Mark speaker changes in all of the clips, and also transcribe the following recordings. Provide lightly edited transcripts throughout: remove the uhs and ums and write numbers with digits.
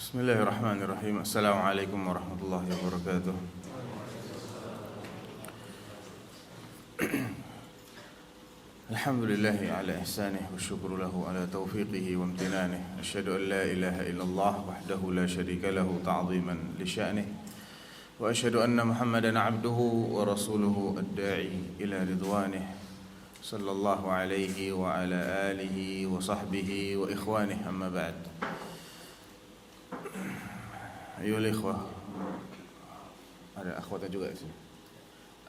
Speaker 1: Bismillahirrahmanirrahim. Assalamualaikum warahmatullahi wabarakatuh. Alhamdulillahi ala ihsanih wa syukru lahu ala taufiqihi wa amtinanih. Asyhadu an la ilaha illallah wahdahu la syarika lahu ta'ziman li sya'nih. Wa asyhadu anna Muhammadan abduhu wa rasuluhu ad-da'i ila ridwanih. Sallallahu alaihi wa ala alihi wa sahbihi wa ikhwanih, amma ba'd. Ayyuhal ikhwah, ada akhwatnya juga di sini.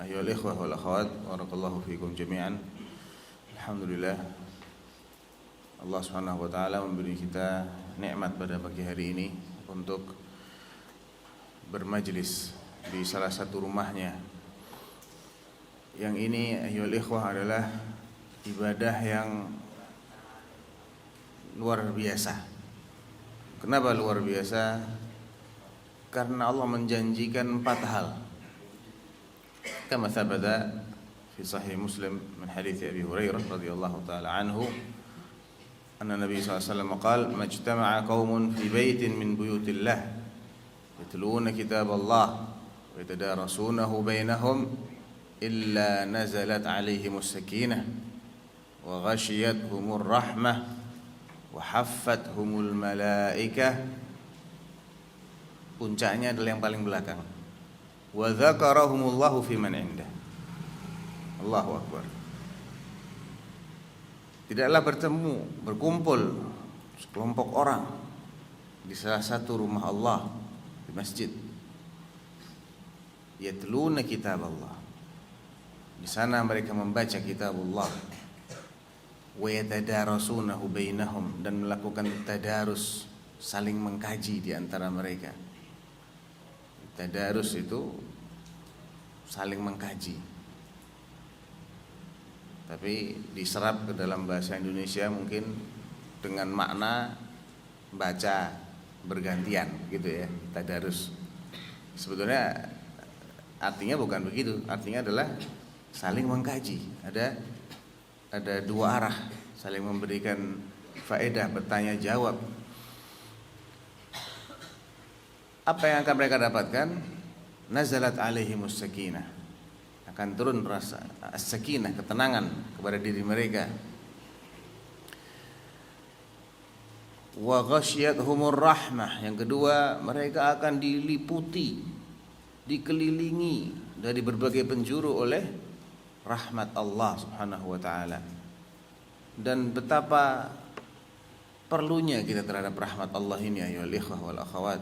Speaker 1: Ayyuhal ikhwah wal akhwat, barakallahu fikum jami'an. Alhamdulillah, Allah Subhanahu wa taala memberi kita nikmat pada pagi hari ini untuk bermajlis di salah satu rumahnya. Yang ini, ayyuhal ikhwah, adalah ibadah yang luar biasa. Kenapa luar biasa? Karena Allah menjanjikan 4 hal. Kama thabata fi sahih Muslim min hadits Abi Hurairah radhiyallahu taala anhu, anna Nabi sallallahu alaihi wasallam qala, "Majtama'a qaumun fi baitin min buyutillah yatluna kitaballah wa yatadarasunahu bainahum illa nazalat 'alaihimus sakinah wa ghashiyatuhumur rahmah wa haffathumul malaikah." Puncaknya adalah yang paling belakang. Wa dzakarahumullahu fi man indah. Allahu akbar. Tidaklah berkumpul sekelompok orang di salah satu rumah Allah, di masjid. Yatluna kitab Allah. Di sana mereka membaca kitab Allah. Wa yatadarasunahu bainahum, dan melakukan tadarus, saling mengkaji di antara mereka. Tadarus itu saling mengkaji, tapi diserap ke dalam bahasa Indonesia mungkin dengan makna baca bergantian gitu ya. Tadarus sebetulnya artinya bukan begitu. Artinya adalah saling mengkaji. Ada 2 arah, saling memberikan faedah, bertanya jawab. Apa yang akan mereka dapatkan? Nazalat alaihimus sakinah. Akan turun rasa as-sakinah, ketenangan kepada diri mereka. Wa ghasyiyatuhumur rahmah. Yang kedua, mereka akan diliputi, dikelilingi dari berbagai penjuru oleh rahmat Allah Subhanahu wa taala. Dan betapa perlunya kita terhadap rahmat Allah ini, ayyuhal ikhwah wal akhawat.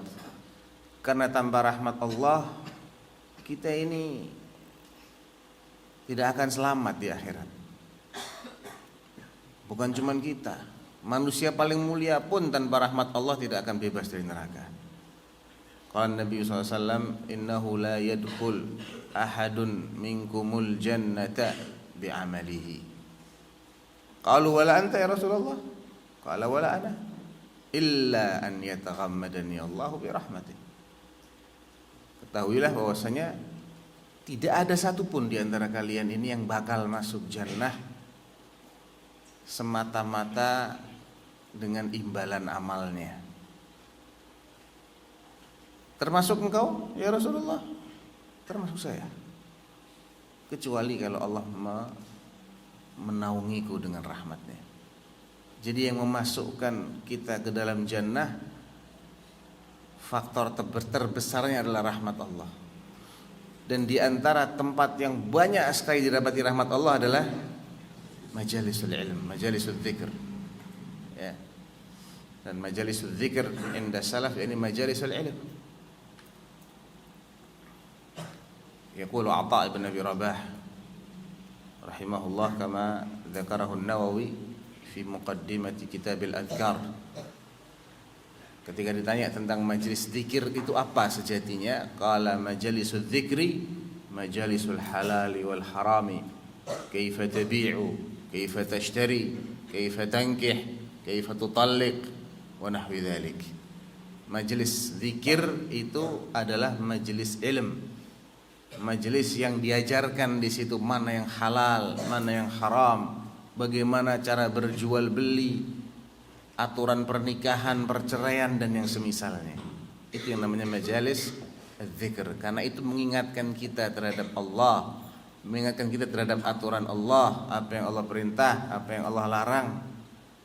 Speaker 1: Karena tanpa rahmat Allah, kita ini tidak akan selamat di akhirat. Bukan cuma kita, manusia paling mulia pun tanpa rahmat Allah tidak akan bebas dari neraka. Qala Nabi sallallahu alaihi wasallam, "Innahu la yadkhul ahadun minkumul jannata bi'amalihi." Qalu wala anta ya Rasulullah? Qala wala ana, illa an yataghammadani Allahu bi rahmatih. Ketahuilah bahwasanya tidak ada satupun di antara kalian ini yang bakal masuk jannah semata-mata dengan imbalan amalnya. Termasuk engkau ya Rasulullah? Termasuk saya. Kecuali kalau Allah menaungiku dengan rahmatnya. Jadi yang memasukkan kita ke dalam jannah, faktor terbesarnya adalah rahmat Allah. Dan di antara tempat yang banyak sekali didapati rahmat Allah adalah majalisul ilm, majalisul dzikr. Ya. Dan majalisul dzikr inda salaf ini majalisul ilm. Yaqulu Atha ibn Abi Rabah rahimahullah kama dzakarahu an-Nawawi fi muqaddimati kitab al-Adhkar. Ketika ditanya tentang majlis zikir itu apa sejatinya, qala majalisul dzikri majalisul halali wal harami, kaifa tabi'u, kaifa tashtari, kaifa tankih, kaifa tutalliq wa nahwi dzalik. Majlis zikir itu adalah majlis ilm, majlis yang diajarkan di situ mana yang halal, mana yang haram, bagaimana cara berjual beli, aturan pernikahan, perceraian dan yang semisalnya. Itu yang namanya majalis dzikir, karena itu mengingatkan kita terhadap Allah, mengingatkan kita terhadap aturan Allah, apa yang Allah perintah, apa yang Allah larang.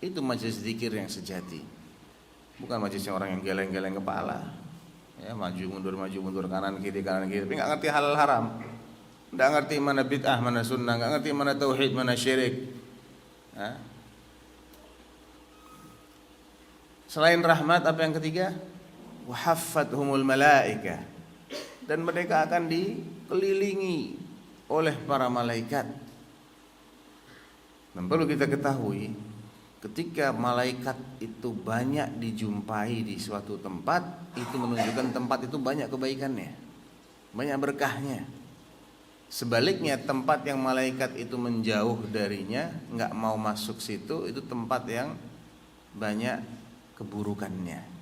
Speaker 1: Itu majelis zikir yang sejati. Bukan majelisnya orang yang geleng-geleng kepala, ya, maju mundur kanan kiri, tapi nggak ngerti halal haram, nggak ngerti mana bid'ah mana sunnah, nggak ngerti mana tauhid mana syirik. Selain rahmat, apa yang ketiga? Wahaffathumul malaikah, dan mereka akan dikelilingi oleh para malaikat. Dan perlu kita ketahui, ketika malaikat itu banyak dijumpai di suatu tempat, itu menunjukkan tempat itu banyak kebaikannya, banyak berkahnya. Sebaliknya, tempat yang malaikat itu menjauh darinya, nggak mau masuk situ, itu tempat yang banyak keburukannya.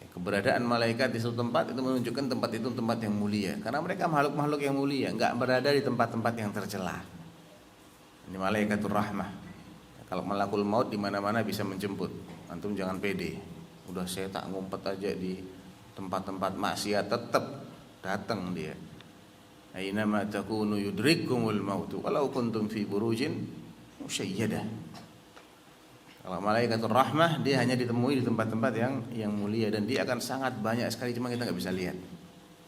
Speaker 1: Keberadaan malaikat di suatu tempat itu menunjukkan tempat itu tempat yang mulia, karena mereka makhluk-makhluk yang mulia, nggak berada di tempat-tempat yang tercela. Ini malaikatur rahmah. Kalau malakul maut di mana-mana bisa menjemput. Antum jangan pede. Udah saya tak ngumpet aja di tempat-tempat maksiat, tetap datang dia. Aina ma takunu yudrikumul maut walau kuntum fi burujin musyayyadah. Kalau malaikatur rahmah, dia hanya ditemui di tempat-tempat yang mulia, dan dia akan sangat banyak sekali, cuma kita nggak bisa lihat.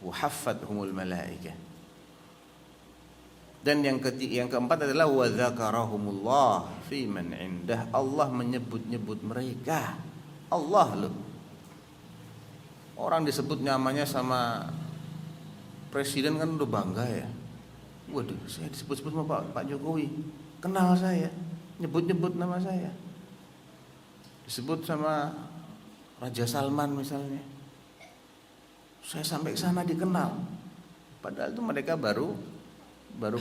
Speaker 1: Wahaffathumul malaikah. Dan yang keempat adalah wa dzakarahumullah fi man indah. Allah menyebut-nyebut mereka. Allah loh. Orang disebut namanya sama presiden kan udah bangga ya. Waduh, saya disebut-sebut sama Pak Jokowi, kenal saya, nyebut-nyebut nama saya. Disebut sama Raja Salman misalnya, saya sampai ke sana dikenal. Padahal itu mereka baru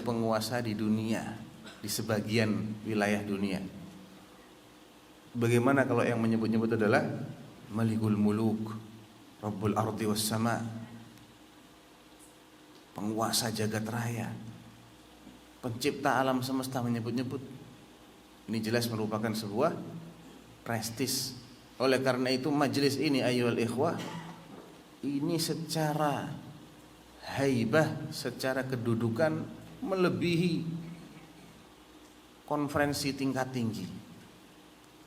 Speaker 1: penguasa di dunia, di sebagian wilayah dunia. Bagaimana kalau yang menyebut-nyebut adalah Malikul Muluk, Rabbul Ardi was Sama, penguasa jagat raya, pencipta alam semesta menyebut-nyebut. Ini jelas merupakan sebuah prestis. Oleh karena itu majelis ini ayyuhal ikhwah, ini secara haibah, secara kedudukan melebihi konferensi tingkat tinggi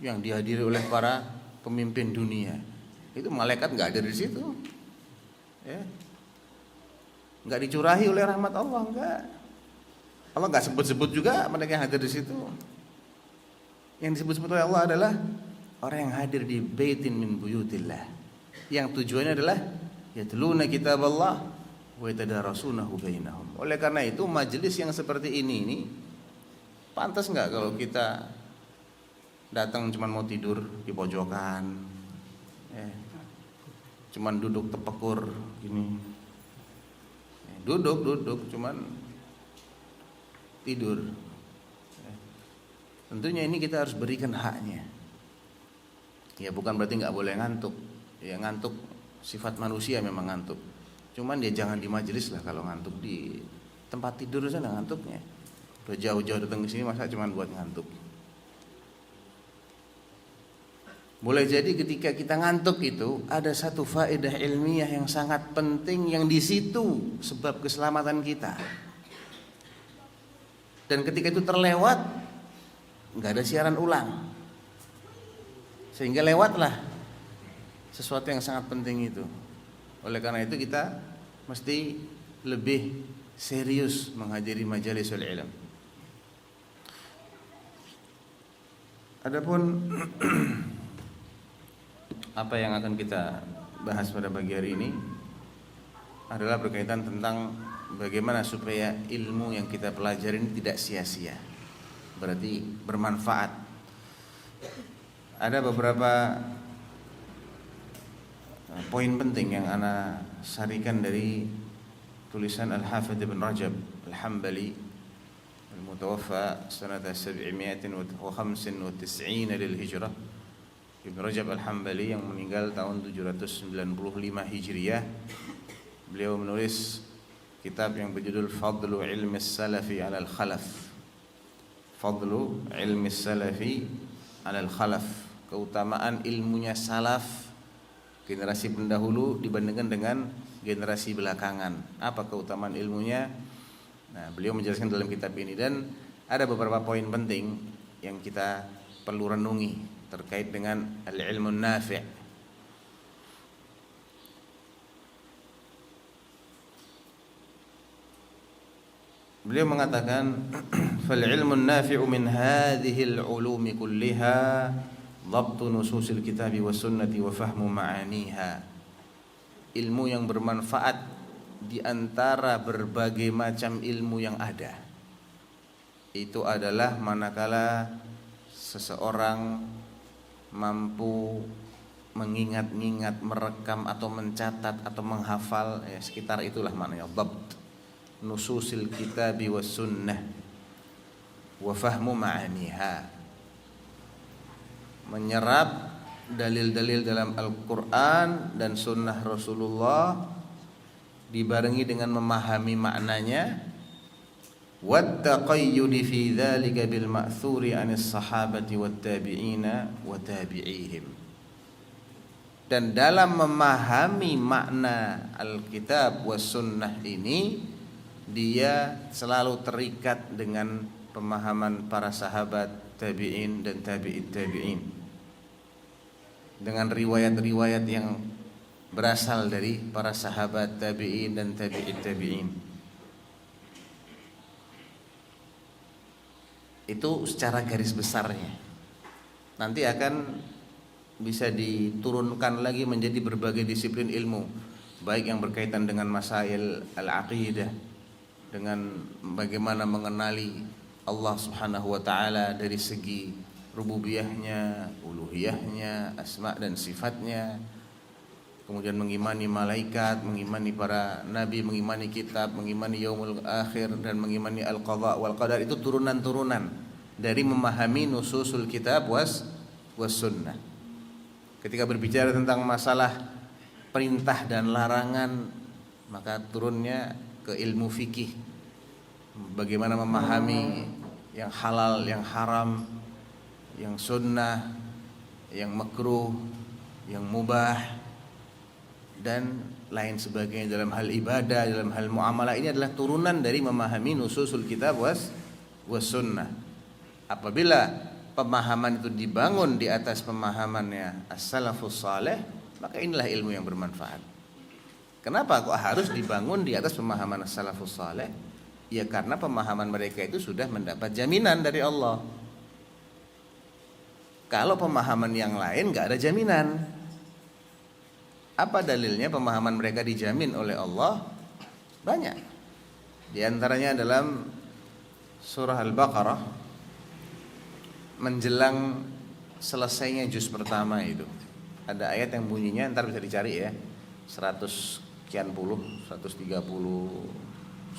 Speaker 1: yang dihadiri oleh para pemimpin dunia. Itu malaikat nggak ada di situ, ya. Nggak dicurahi oleh rahmat Allah, enggak. Allah nggak sebut-sebut juga mereka yang hadir di situ. Yang disebut-sebut oleh Allah adalah orang yang hadir di baitin min buyutillah, yang tujuannya adalah yatluna kitaballah wa yatadarasunahu bainahum. Oleh karena itu majelis yang seperti ini pantas nggak kalau kita datang cuman mau tidur di pojokan, cuman duduk tepekur gini, duduk cuman tidur. Tentunya ini kita harus berikan haknya. Ya, bukan berarti nggak boleh ngantuk. Ya, ngantuk sifat manusia, memang ngantuk. Cuman dia jangan di majelis lah. Kalau ngantuk di tempat tidur sana ngantuknya. Udah jauh-jauh datang ke sini masa cuman buat ngantuk. Boleh jadi ketika kita ngantuk itu ada satu faedah ilmiah yang sangat penting yang di situ sebab keselamatan kita. Dan ketika itu terlewat, nggak ada siaran ulang. Sehingga lewatlah sesuatu yang sangat penting itu. Oleh karena itu kita mesti lebih serius menghadiri majalisul ilm. Adapun apa yang akan kita bahas pada pagi hari ini adalah berkaitan tentang bagaimana supaya ilmu yang kita pelajari ini tidak sia-sia, berarti bermanfaat. Ada beberapa poin penting yang ana sarikan dari tulisan Al-Hafidh Ibn Rajab Al-Hambali al-mutawaffa sanata 795 lil hijrah. Ibn Rajab Al-Hambali yang meninggal tahun 795 Hijriah. Beliau menulis kitab yang berjudul Fadlu Ilmi Salafi 'ala al-Khalaf. Fadlu Ilmi Salafi 'ala al-Khalaf. Keutamaan ilmunya salaf generasi pendahulu dibandingkan dengan generasi belakangan. Apa keutamaan ilmunya? Nah, beliau menjelaskan dalam kitab ini, dan ada beberapa poin penting yang kita perlu renungi terkait dengan al-ilmu nafi'. Beliau mengatakan fal ilmu nafi'u min hadhihi al-ulumi kulliha dhabtu nususil kitabi was sunnati wa fahmu ma'aniha. Ilmu yang bermanfaat di antara berbagai macam ilmu yang ada itu adalah manakala seseorang mampu mengingat-ingat, merekam atau mencatat atau menghafal, ya sekitar itulah maknanya dhabt nususil kitabi was sunnah wa fahmu ma'aniha, menyerap dalil-dalil dalam Al-Quran dan sunnah Rasulullah dibarengi dengan memahami maknanya, wat taqayyudi fi dzalika bil ma'thuri 'anis sahabati wat tabi'ina wa tabi'ihim. Dan dalam memahami makna Alkitab was sunnah ini, dia selalu terikat dengan pemahaman para sahabat, tabi'in dan tabi'it tabi'in, dengan riwayat-riwayat yang berasal dari para sahabat, tabi'in dan tabi'it tabi'in. Itu secara garis besarnya. Nanti akan bisa diturunkan lagi menjadi berbagai disiplin ilmu, baik yang berkaitan dengan masail al-aqidah, dengan bagaimana mengenali Allah Subhanahu wa taala dari segi rububiyahnya, uluhiyahnya, asma dan sifatnya, kemudian mengimani malaikat, mengimani para nabi, mengimani kitab, mengimani yaumul akhir, dan mengimani al-qadha wal qadar. Itu turunan-turunan dari memahami nususul kitab was sunnah. Ketika berbicara tentang masalah perintah dan larangan, maka turunnya ke ilmu fikih, bagaimana memahami yang halal, yang haram, yang sunnah, yang makruh, yang mubah, dan lain sebagainya dalam hal ibadah, dalam hal muamalah. Ini adalah turunan dari memahami nususul kitab was sunnah. Apabila pemahaman itu dibangun di atas pemahamannya as-salafus saleh, maka inilah ilmu yang bermanfaat. Kenapa kok harus dibangun di atas pemahaman as-salafus saleh? Ya karena pemahaman mereka itu sudah mendapat jaminan dari Allah. Kalau pemahaman yang lain gak ada jaminan. Apa dalilnya pemahaman mereka dijamin oleh Allah? Banyak. Di antaranya dalam surah Al-Baqarah, menjelang selesainya juz pertama itu, ada ayat yang bunyinya, ntar bisa dicari ya, 100 sekian puluh, 130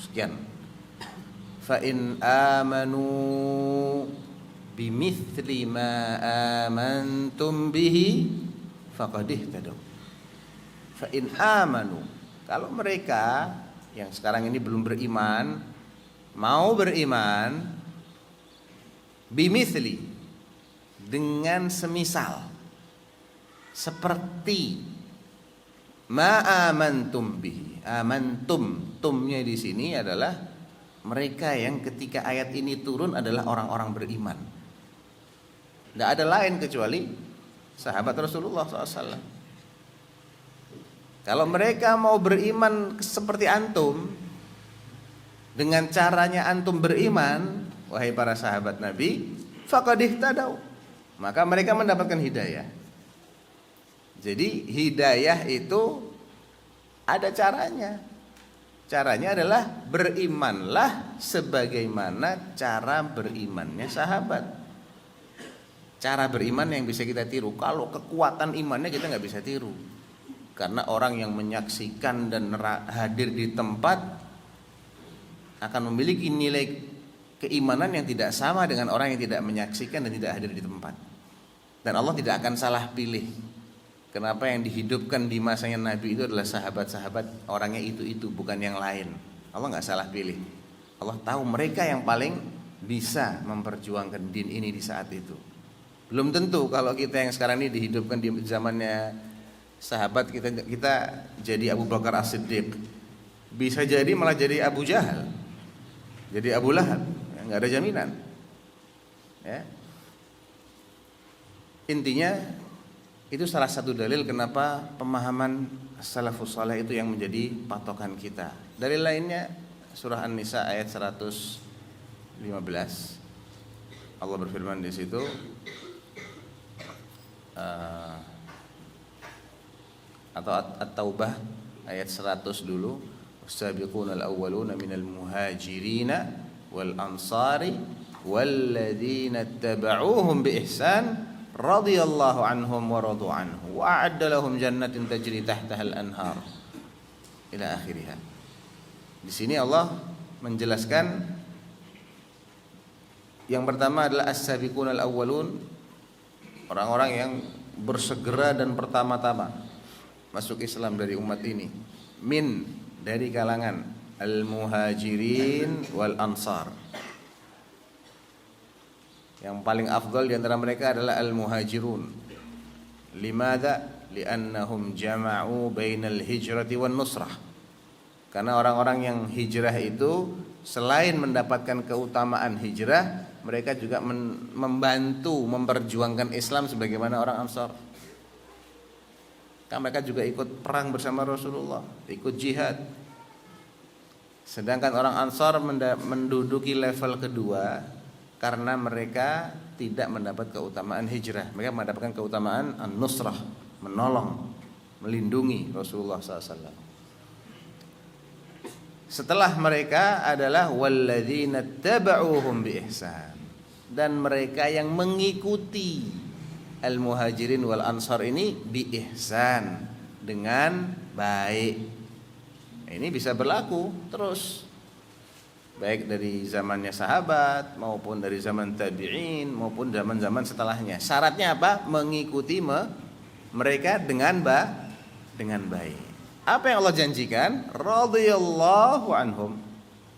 Speaker 1: sekian. Fa in amanu bimithli ma amantum bihi faqad ihtadaw. Fa in amanu, kalau mereka yang sekarang ini belum beriman mau beriman, bimithli, dengan semisal, seperti ma amantum bihi. Amantum, tumnya di sini adalah mereka yang ketika ayat ini turun adalah orang-orang beriman. Tidak ada lain kecuali sahabat Rasulullah SAW. Kalau mereka mau beriman seperti antum, dengan caranya antum beriman, wahai para sahabat Nabi, faqad ihtadaw, maka mereka mendapatkan hidayah. Jadi hidayah itu ada caranya. Caranya adalah berimanlah sebagaimana cara berimannya sahabat. Cara beriman yang bisa kita tiru. Kalau kekuatan imannya kita nggak bisa tiru, karena orang yang menyaksikan dan hadir di tempat akan memiliki nilai keimanan yang tidak sama dengan orang yang tidak menyaksikan dan tidak hadir di tempat. Dan Allah tidak akan salah pilih. Kenapa yang dihidupkan di masanya Nabi itu adalah sahabat-sahabat, orangnya itu bukan yang lain. Allah nggak salah pilih. Allah tahu mereka yang paling bisa memperjuangkan din ini di saat itu. Belum tentu kalau kita yang sekarang ini dihidupkan di zamannya sahabat kita jadi Abu Bakar As-Siddiq, bisa jadi malah jadi Abu Jahal, jadi Abu Lahab, nggak ada jaminan. Ya. Intinya itu salah satu dalil kenapa pemahaman salafus saleh itu yang menjadi patokan kita. Dalil lainnya surah An-Nisa ayat 115. Allah berfirman di situ, atau At-Taubah ayat 100 dulu, wasabiqunal awwaluna minal muhajirina wal ansari walladzina ittaba'uuhum biihsan radhiyallahu anhum wa radu anhu wa a'adda lahum jannatin tajri tahtaha al-anhar ila akhirih. Di sini Allah menjelaskan yang pertama adalah as-sabiqunal awwalun, orang-orang yang bersegera dan pertama-tama masuk Islam dari umat ini, min dari kalangan al-muhajirin wal ansar. Yang paling afdal di antara mereka adalah al-muhajirun. Limadha? Li'annahum jama'u bainal hijrati wan nusrah. Karena orang-orang yang hijrah itu selain mendapatkan keutamaan hijrah, mereka juga membantu memperjuangkan Islam sebagaimana orang Ansar. Kan mereka juga ikut perang bersama Rasulullah, ikut jihad. Sedangkan orang Ansar menduduki level kedua karena mereka tidak mendapat keutamaan hijrah. Mereka mendapatkan keutamaan an-nusrah, menolong, melindungi Rasulullah SAW. Setelah mereka adalah walladzina taba'uuhum biihsan, dan mereka yang mengikuti al-muhajirin wal ansar ini biihsan, dengan baik. Ini bisa berlaku terus, baik dari zamannya sahabat maupun dari zaman tabi'in maupun zaman-zaman setelahnya. Syaratnya apa? Mengikuti mereka dengan baik. Apa yang Allah janjikan? Radhiyallahu anhum,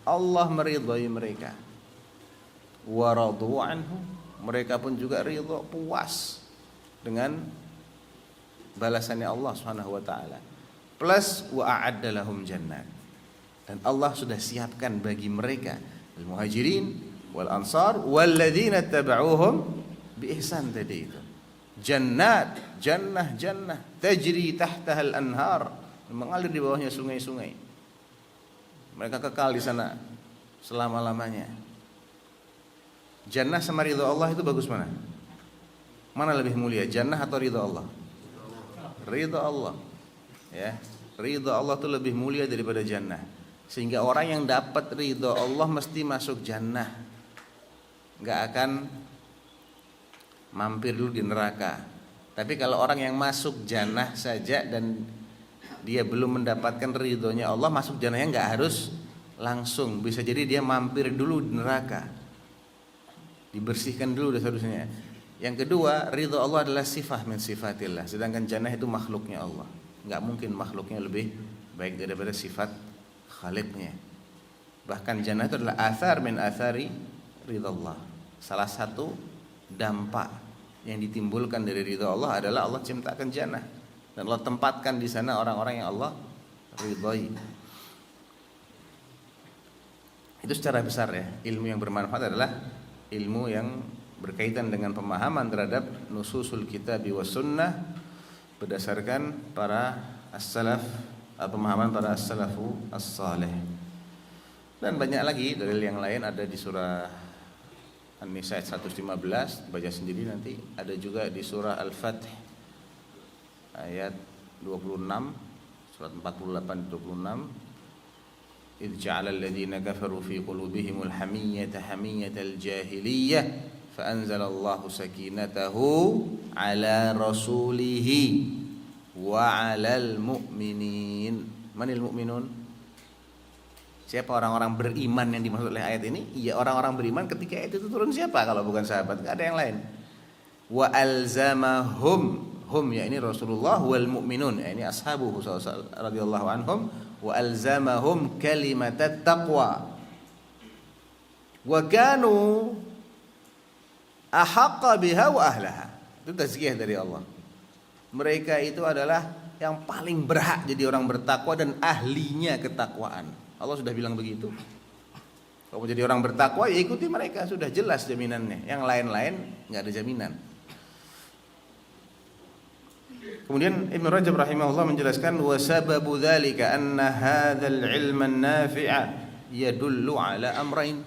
Speaker 1: Allah meridhai mereka. Wa radu anhu, mereka pun juga ridha, puas dengan balasannya Allah Subhanahu wa taala. Plus wa a'adda lahum jannat, dan Allah sudah siapkan bagi mereka al-muhajirin wal ansar walladzina tabauhum bi ihsan tadi itu. Jannat, jannah tajri tahtaha al-anhar, mengalir di bawahnya sungai-sungai. Mereka kekal di sana selama-lamanya. Jannah sama ridha Allah itu bagus mana? Mana lebih mulia, jannah atau ridha Allah? Ridha Allah. Ya, ridha Allah itu lebih mulia daripada jannah. Sehingga orang yang dapat ridha Allah mesti masuk jannah, nggak akan mampir dulu di neraka. Tapi kalau orang yang masuk jannah saja dan dia belum mendapatkan ridhonya Allah, masuk jannahnya nggak harus langsung, bisa jadi dia mampir dulu di neraka, dibersihkan dulu dosa-dosanya. Yang kedua, ridho Allah adalah sifat min sifatillah, sedangkan jannah itu makhluknya Allah. Nggak mungkin makhluknya lebih baik daripada sifat Khaliknya. Bahkan jannah itu adalah athar min athari ridha Allah. Salah satu dampak yang ditimbulkan dari ridha Allah adalah Allah ciptakan jannah, dan Allah tempatkan di sana orang-orang yang Allah ridhai. Itu secara besar ya. Ilmu yang bermanfaat adalah ilmu yang berkaitan dengan pemahaman terhadap nususul kitab wa sunnah berdasarkan para as-salaf, pemahaman para as-salafu as-salih. Dan banyak lagi dalil yang lain ada di surah An-Nisa 115, baca sendiri nanti. Ada juga di surah Al-Fath ayat 26, surat 48 26. Idh ja'ala alladhina kafaru fi qulubihimul hamiyyata hamiyyatal jahiliyyah fa anzalallahu sakinatahu ala rasulihi wa 'alal mu'minin. Manil mu'minun? Siapa orang-orang beriman yang dimaksud oleh ayat ini? Iya, orang-orang beriman ketika ayat itu turun siapa kalau bukan sahabat? Enggak ada yang lain. Wa alzamahum, hum ya ini Rasulullah, wal mu'minun ya ini ashabuhu radhiyallahu anhum, wa alzamahum kalimatat taqwa wa kanu ahaqqa biha wa ahlaha. Itu tazkiyah dari Allah. Mereka itu adalah yang paling berhak jadi orang bertakwa dan ahlinya ketakwaan. Allah sudah bilang begitu. Kalau mau jadi orang bertakwa ya ikuti mereka, sudah jelas jaminannya. Yang lain-lain nggak ada jaminan. Kemudian Ibnu Rajab rahimahullah menjelaskan wa sababu dzalika anna hadzal ilma an-nafi'a yadullu ala amrayn.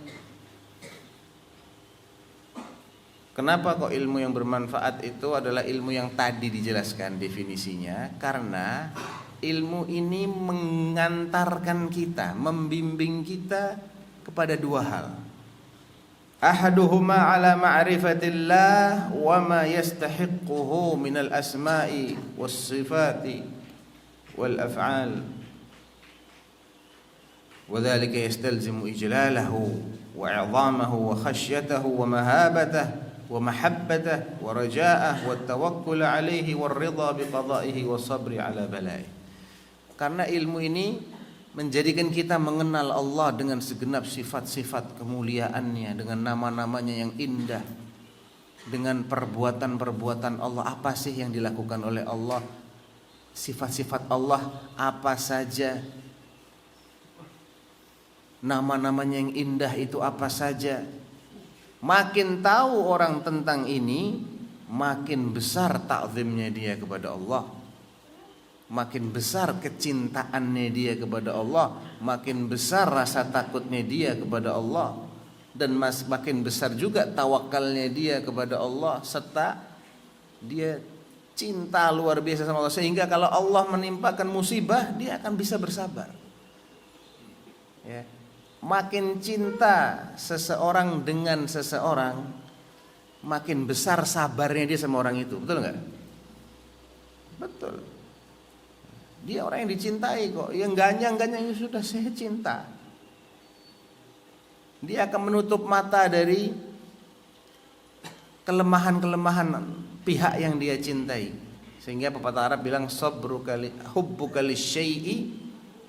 Speaker 1: Kenapa kok ilmu yang bermanfaat itu adalah ilmu yang tadi dijelaskan definisinya? Karena ilmu ini mengantarkan kita, membimbing kita kepada dua hal. Ahaduhuma ala ma'rifatillah wa ma yastahiquhu minal asma'i was sifati wal af'al. Wa dhalika yastalzimu ijlalahu wa 'idhamahu wa khasyatahu wa mahabatahu wa mahabbatahu wa raja'ahu wa tawakkul 'alaihi wa ridha biqada'ihi wa sabri 'ala bala'i. Karena ilmu ini menjadikan kita mengenal Allah dengan segenap sifat-sifat kemuliaannya, dengan nama-namanya yang indah, dengan perbuatan-perbuatan Allah, apa sih yang dilakukan oleh Allah, sifat-sifat Allah apa saja, nama-namanya yang indah itu apa saja. Makin tahu orang tentang ini, makin besar ta'zimnya dia kepada Allah, makin besar kecintaannya dia kepada Allah, makin besar rasa takutnya dia kepada Allah, dan makin besar juga tawakalnya dia kepada Allah, serta dia cinta luar biasa sama Allah, sehingga kalau Allah menimpakan musibah dia akan bisa bersabar. Ya. Makin cinta seseorang dengan seseorang, makin besar sabarnya dia sama orang itu, betul nggak? Betul. Dia orang yang dicintai kok. Yang ganyang-ganyang sudah saya cinta. Dia akan menutup mata dari kelemahan-kelemahan pihak yang dia cintai. Sehingga pepatah Arab bilang hubbuka lisyai'i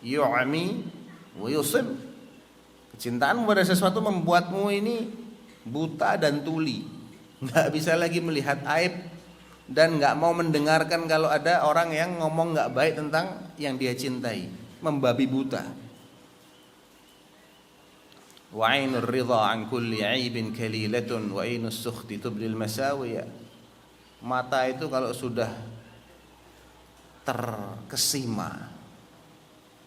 Speaker 1: yu'mi wa yusib. Kecintaanmu pada sesuatu membuatmu ini buta dan tuli. Enggak bisa lagi melihat aib dan nggak mau mendengarkan kalau ada orang yang ngomong nggak baik tentang yang dia cintai, membabi buta. Wa 'ainur ridha 'an kulli 'aibin kalilatun wa 'ainus sukhti tublil masawiya. Mata itu kalau sudah terkesima,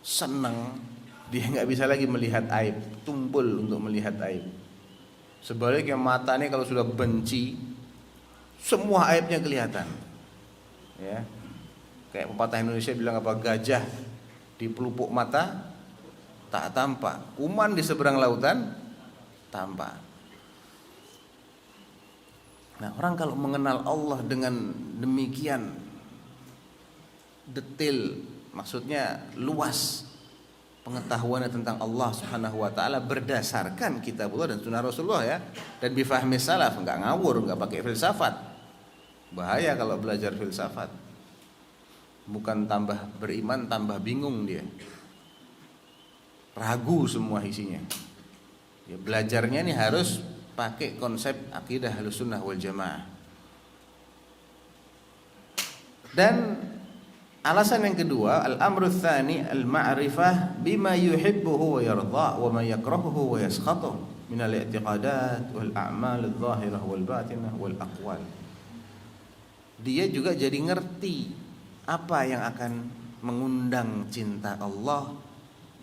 Speaker 1: senang, dia nggak bisa lagi melihat aib, tumpul untuk melihat aib. Sebaliknya mata ini kalau sudah benci, semua aibnya kelihatan. Ya. Kayak pepatah Indonesia bilang apa, gajah di pelupuk mata tak tampak, kuman di seberang lautan tampak. Nah, orang kalau mengenal Allah dengan demikian detail, maksudnya luas pengetahuannya tentang Allah Subhanahu wa taala berdasarkan kitabullah dan sunnah Rasulullah ya, dan bifahmi salaf, enggak ngawur, enggak pakai filsafat. Bahaya kalau belajar filsafat. Bukan tambah beriman, tambah bingung dia. Ragu semua isinya. Ya, belajarnya ini harus pakai konsep akidah Ahlussunnah wal Jamaah. Dan alasan yang kedua, al-amru tsani al-ma'rifah bima yuhibbuhu wa yardha wa ma yakrahuhu wa yaskhatuhu min al-i'tiqadat wal a'mal adh-dhahirah wal batinah wal aqwal. Dia juga jadi ngerti apa yang akan mengundang cinta Allah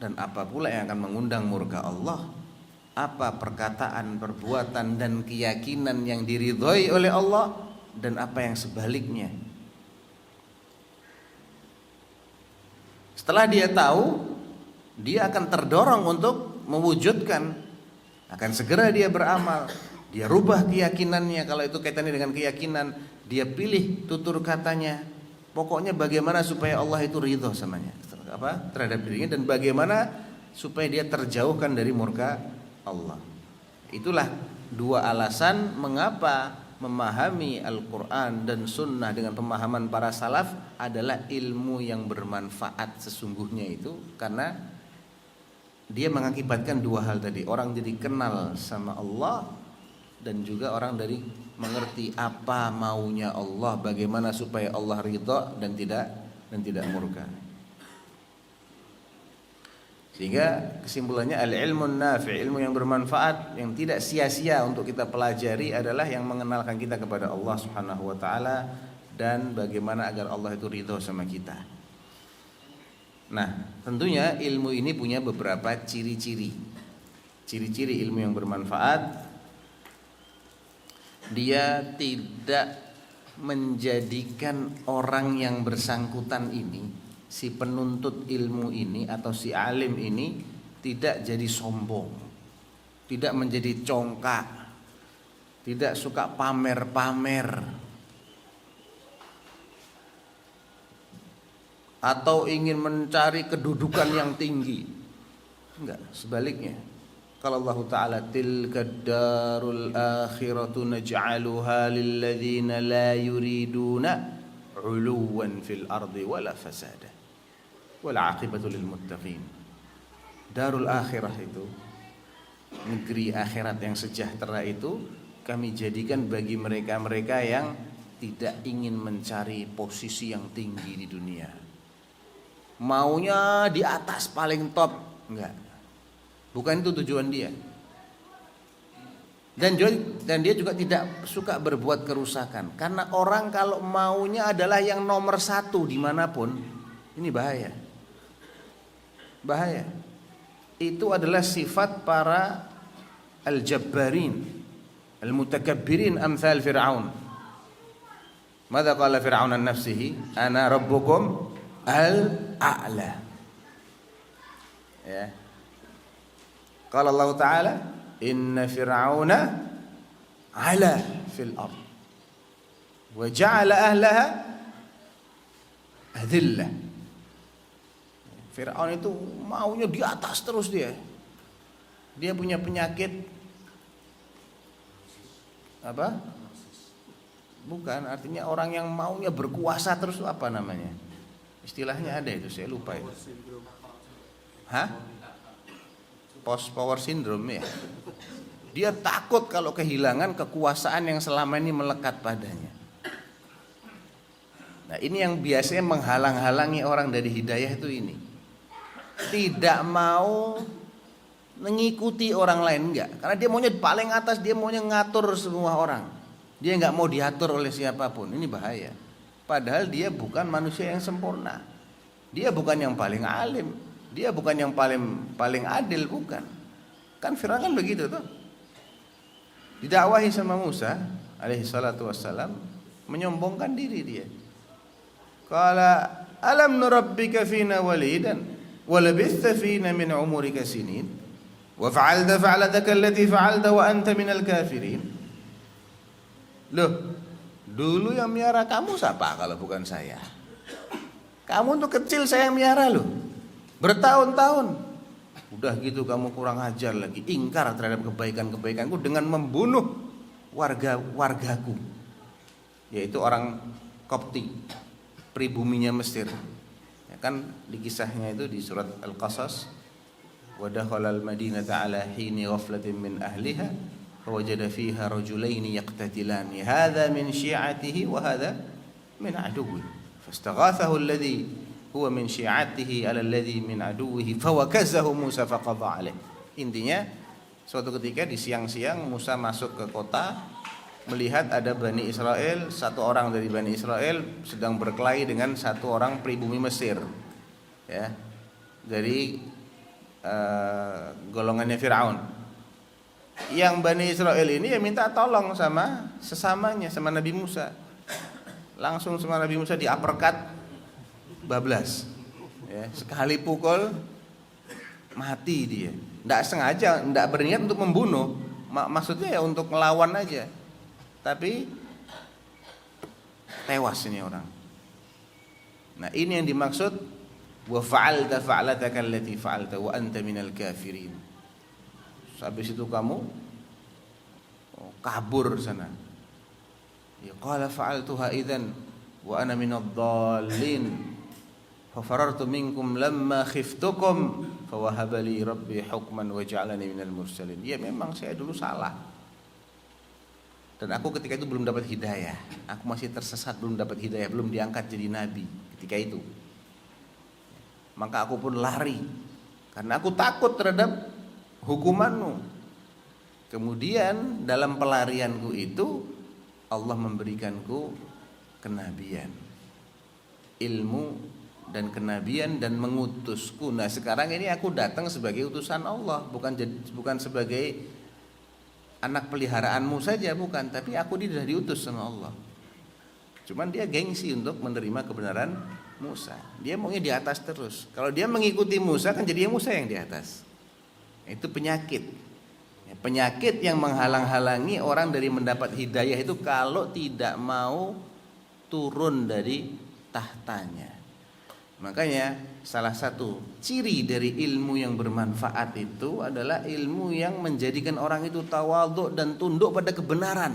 Speaker 1: dan apa pula yang akan mengundang murka Allah, apa perkataan, perbuatan dan keyakinan yang diridhoi oleh Allah dan apa yang sebaliknya. Setelah dia tahu, dia akan terdorong untuk mewujudkan, akan segera dia beramal. Dia rubah keyakinannya, kalau itu kaitannya dengan keyakinan, dia pilih tutur katanya. Pokoknya bagaimana supaya Allah itu ridho samanya, terhadap dirinya, dan bagaimana supaya dia terjauhkan dari murka Allah. Itulah dua alasan mengapa memahami Al-Quran dan Sunnah dengan pemahaman para salaf adalah ilmu yang bermanfaat sesungguhnya itu, karena dia mengakibatkan dua hal tadi. Orang jadi kenal sama Allah, dan juga orang dari mengerti apa maunya Allah, bagaimana supaya Allah ridha dan tidak dan tidak murka. Sehingga kesimpulannya al-ilmun nafi', ilmu yang bermanfaat yang tidak sia-sia untuk kita pelajari adalah yang mengenalkan kita kepada Allah Subhanahu wa taala dan bagaimana agar Allah itu ridho sama kita. Nah, tentunya ilmu ini punya beberapa ciri-ciri. Ciri-ciri ilmu yang bermanfaat, dia tidak menjadikan orang yang bersangkutan ini, si penuntut ilmu ini atau si alim ini tidak jadi sombong, tidak menjadi congkak, tidak suka pamer-pamer, atau ingin mencari kedudukan yang tinggi. Enggak, sebaliknya. Kalau Allah Ta'ala tilka darul akhiratu naj'aluha lilladzina la yuriduna 'uluwan fil ardi wala fasada wal 'aqibatu lil muttaqin. Darul akhirah itu, negeri akhirat yang sejahtera itu, kami jadikan bagi mereka-mereka yang tidak ingin mencari posisi yang tinggi di dunia. Maunya di atas paling top, enggak. Bukan itu tujuan dia. Dan dia juga tidak suka berbuat kerusakan. Karena orang kalau maunya adalah yang nomor satu dimanapun, ini bahaya. Bahaya. Itu adalah sifat para al-jabbarin, al-mutakabbirin amthal Fir'aun. Mada qala Fir'aun an nafsihi, ana rabbukum al-a'la. Ya. Qala Allah Ta'ala, inna fir'auna ala fil ard wa ja'ala ahlaha adillah. Fir'aun itu maunya di atas terus dia. Dia punya penyakit apa? Bukan, artinya orang yang maunya berkuasa terus itu apa namanya? Istilahnya ada itu, saya lupa itu. Hah? Post power syndrome ya. Dia takut kalau kehilangan kekuasaan yang selama ini melekat padanya. Nah, ini yang biasanya menghalang-halangi orang dari hidayah itu ini. Tidak mau mengikuti orang lain, enggak. Karena dia maunya paling atas, dia maunya ngatur semua orang. Dia enggak mau diatur oleh siapapun. Ini bahaya. Padahal dia bukan manusia yang sempurna. Dia bukan yang paling alim. Dia bukan yang paling adil, bukan. Kan Fir'aun kan begitu tuh. Didakwahi sama Musa alaihi salatu wassalam, menyombongkan diri dia. Qala alam nurabbika fina walidan wa labitha fina min umurika sinin wa fa'alta fa'lataka allati fa'alta wa anta minal kafirin. Loh, dulu yang miara kamu siapa kalau bukan saya? Kamu tuh kecil, saya yang miara loh. Bertahun-tahun. Udah gitu kamu kurang ajar lagi, ingkar terhadap kebaikan-kebaikanku dengan membunuh wargaku, yaitu orang Kopti, pribuminya Mesir. Ya kan di kisahnya itu di surat Al-Qasas, wa dakhala al-madinata ala hini ghaflatin min ahliha fawajada fiha rajulaini yaqtatilani hadha min syi'atihi wa hadha min aduwwi fastaghathahu alladhi huwa min syi'atihi ala alladhi min aduwwihi fawakazahu Musa faqadha alaih. Intinya suatu ketika di siang-siang Musa masuk ke kota, melihat ada Bani Israel, satu orang dari Bani Israel sedang berkelahi dengan satu orang pribumi Mesir, ya, dari golongannya Fir'aun. Yang Bani Israel ini ya minta tolong sama sesamanya, sama Nabi Musa. Langsung sama Nabi Musa di-uppercut, bablas, ya, sekali pukul mati dia. Tidak sengaja, tidak berniat untuk membunuh, maksudnya ya untuk melawan aja, tapi tewas ini orang. Nah, ini yang dimaksud wa fa'alta fa'lataka allati fa'alta wa anta minal kafirin. Habis itu kamu kabur sana. Ya qala fa'altuha idzan wa ana minadh dhallin. Fafarartu minkum lamma khiftukum fawahaba li rabbi hukman wa ja'alani minal mursalin. Ya memang saya dulu salah. Dan aku ketika itu belum dapat hidayah. Aku masih tersesat, belum dapat hidayah, belum diangkat jadi nabi. ketika itu. Maka aku pun lari karena aku takut terhadap hukumanmu. Kemudian dalam pelarianku itu Allah memberikanku kenabian, ilmu dan kenabian, dan mengutusku. Nah sekarang ini aku datang sebagai utusan Allah, bukan sebagai anak peliharaanmu saja, bukan, tapi aku sudah diutus sama Allah. Cuman dia gengsi untuk menerima kebenaran Musa. Dia maunya di atas terus. Kalau dia mengikuti Musa kan jadinya Musa yang di atas. Itu penyakit. Penyakit yang menghalang-halangi orang dari mendapat hidayah itu kalau tidak mau turun dari tahtanya. Makanya salah satu ciri dari ilmu yang bermanfaat itu adalah ilmu yang menjadikan orang itu tawadhu dan tunduk pada kebenaran.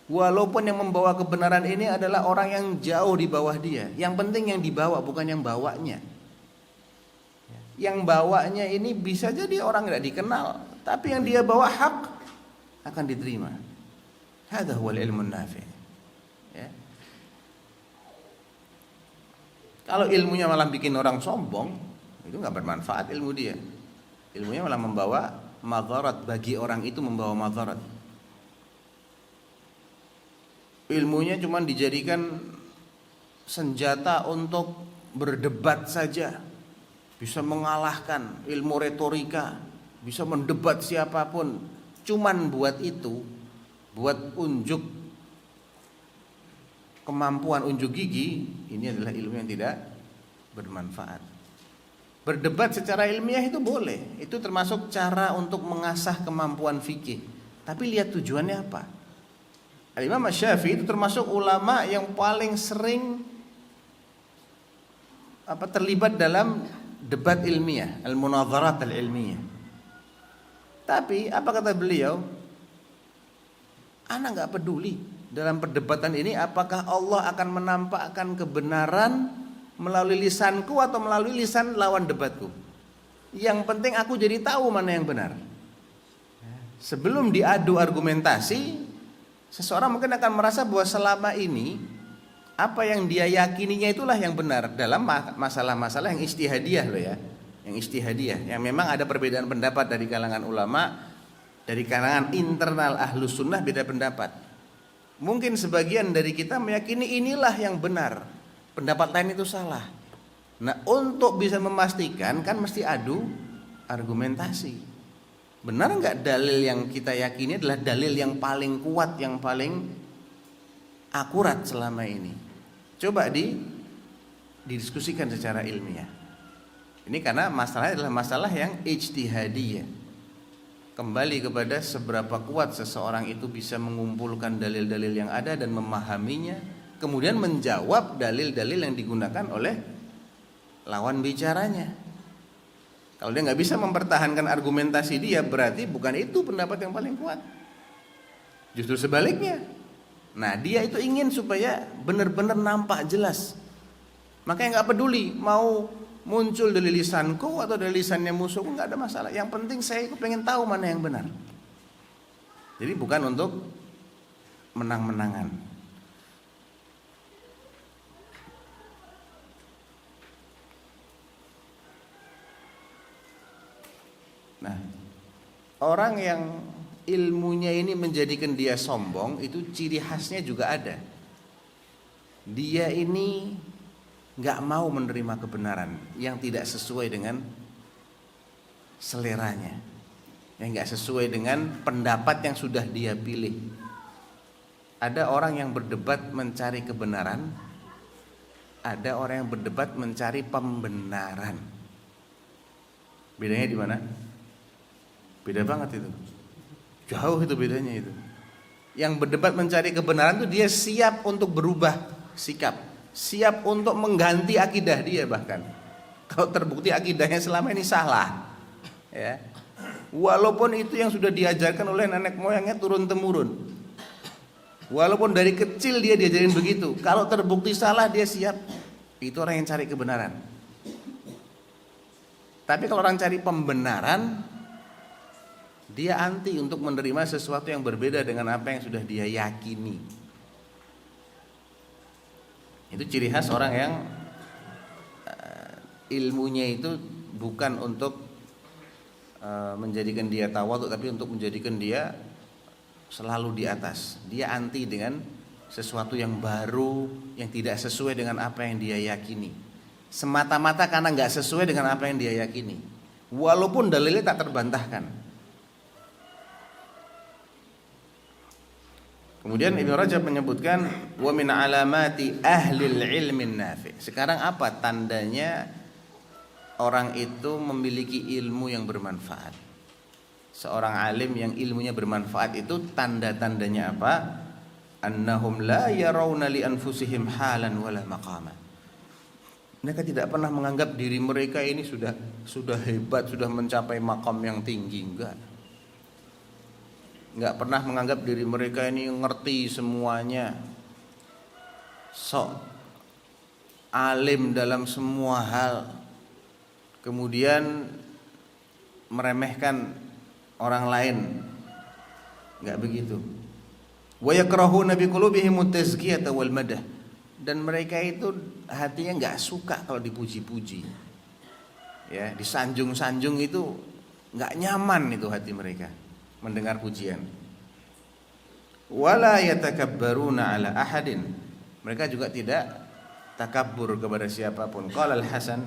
Speaker 1: Walaupun yang membawa kebenaran ini adalah orang yang jauh di bawah dia. Yang penting yang dibawa, bukan yang bawanya. Yang bawanya ini bisa jadi orang tidak dikenal, tapi yang dia bawa hak akan diterima. Hadza huwal ilmun nafi'. Ya. Kalau ilmunya malah bikin orang sombong, itu nggak bermanfaat ilmu dia. Ilmunya malah membawa madharat, bagi orang itu membawa madharat. Ilmunya cuma dijadikan senjata untuk berdebat saja, bisa mengalahkan, ilmu retorika, bisa mendebat siapapun, cuman buat itu, buat unjuk kemampuan, unjuk gigi. Ini adalah ilmu yang tidak bermanfaat. Berdebat secara ilmiah itu boleh, itu termasuk cara untuk mengasah kemampuan fikih, tapi lihat tujuannya apa. Imam Syafi'i itu termasuk ulama yang paling sering terlibat dalam debat ilmiah, al-munadharat al-ilmiah. Tapi apa kata beliau? Ana nggak peduli dalam perdebatan ini apakah Allah akan menampakkan kebenaran melalui lisanku atau melalui lisan lawan debatku. Yang penting aku jadi tahu mana yang benar. Sebelum diadu argumentasi, seseorang mungkin akan merasa bahwa selama ini apa yang dia yakininya itulah yang benar dalam masalah-masalah yang ijtihadiyah loh ya. Yang ijtihadiyah, yang memang ada perbedaan pendapat dari kalangan ulama, dari kalangan internal ahlus sunnah beda pendapat. Mungkin sebagian dari kita meyakini inilah yang benar, pendapat lain itu salah. Nah untuk bisa memastikan kan mesti adu argumentasi. Benar nggak dalil yang kita yakini adalah dalil yang paling kuat, yang paling akurat selama ini? Coba didiskusikan secara ilmiah. Ini karena masalahnya adalah masalah yang ijtihadiyah. Kembali kepada seberapa kuat seseorang itu bisa mengumpulkan dalil-dalil yang ada dan memahaminya, kemudian menjawab dalil-dalil yang digunakan oleh lawan bicaranya. Kalau dia nggak bisa mempertahankan argumentasi dia, berarti bukan itu pendapat yang paling kuat. Justru sebaliknya. Nah dia itu ingin supaya benar-benar nampak jelas. Makanya nggak peduli mau muncul dari lisanku atau dari lisannya musuhku, nggak ada masalah. Yang penting saya pengen tahu mana yang benar. Jadi bukan untuk menang-menangan. Nah, orang yang ilmunya ini menjadikan dia sombong, itu ciri khasnya juga ada. Dia ini nggak mau menerima kebenaran yang tidak sesuai dengan seleranya, yang nggak sesuai dengan pendapat yang sudah dia pilih. Ada orang yang berdebat mencari kebenaran, ada orang yang berdebat mencari pembenaran. Bedanya di mana? Beda banget itu. Jauh itu bedanya itu. Yang berdebat mencari kebenaran itu dia siap untuk berubah sikap, siap untuk mengganti akidah dia bahkan. Kalau terbukti akidahnya selama ini salah, ya. Walaupun itu yang sudah diajarkan oleh nenek moyangnya turun temurun. Walaupun dari kecil dia diajarin begitu. Kalau terbukti salah dia siap. Itu orang yang cari kebenaran. Tapi kalau orang cari pembenaran, dia anti untuk menerima sesuatu yang berbeda dengan apa yang sudah dia yakini. Itu ciri khas orang yang ilmunya itu bukan untuk menjadikan dia tawadhu, tapi untuk menjadikan dia selalu di atas. Dia anti dengan sesuatu yang baru, yang tidak sesuai dengan apa yang dia yakini, semata-mata karena nggak sesuai dengan apa yang dia yakini, walaupun dalilnya tak terbantahkan. Kemudian Ibnu Rajab menyebutkan wa min alamati ahlil ilmin nafi. Sekarang apa tandanya orang itu memiliki ilmu yang bermanfaat? Seorang alim yang ilmunya bermanfaat itu tanda-tandanya apa? Annahum la yarawna li anfusihim halan wala maqama. Mereka tidak pernah menganggap diri mereka ini sudah hebat, sudah mencapai makam yang tinggi, enggak pernah menganggap diri mereka ini ngerti semuanya, sok alim dalam semua hal, kemudian meremehkan orang lain. Enggak begitu. Wa yakrahuna bi qulubihim at-tazkiyata wal madah. Dan mereka itu hatinya enggak suka kalau dipuji-puji. Ya, disanjung-sanjung itu enggak nyaman itu hati mereka mendengar pujian. Wala yatakabbaruna ala ahadin. Mereka juga tidak takabbur kepada siapapun. Qala al-Hasan,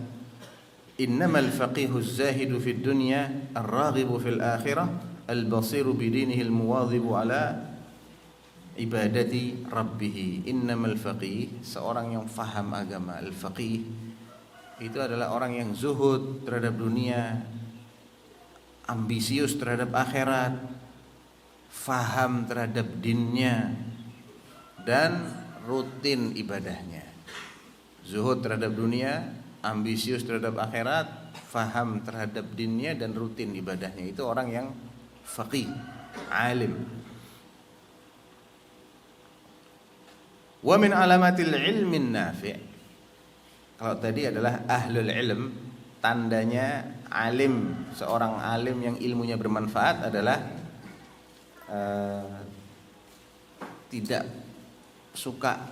Speaker 1: innamal faqihu az-zahidu fid dunya ar-raghibu fil akhirah al-basiru bidinihi al-muwadhibu ala ibadati rabbih. Innamal faqih, seorang yang faham agama. Al-faqih itu adalah orang yang zuhud terhadap dunia, ambisius terhadap akhirat, faham terhadap dinnya, dan rutin ibadahnya. Zuhud terhadap dunia, ambisius terhadap akhirat, faham terhadap dinnya, dan rutin ibadahnya. Itu orang yang faqih, alim. Wa min alamatil ilmin nafi'. Kalau tadi adalah ahlul ilm, tandanya alim, seorang alim yang ilmunya bermanfaat adalah tidak suka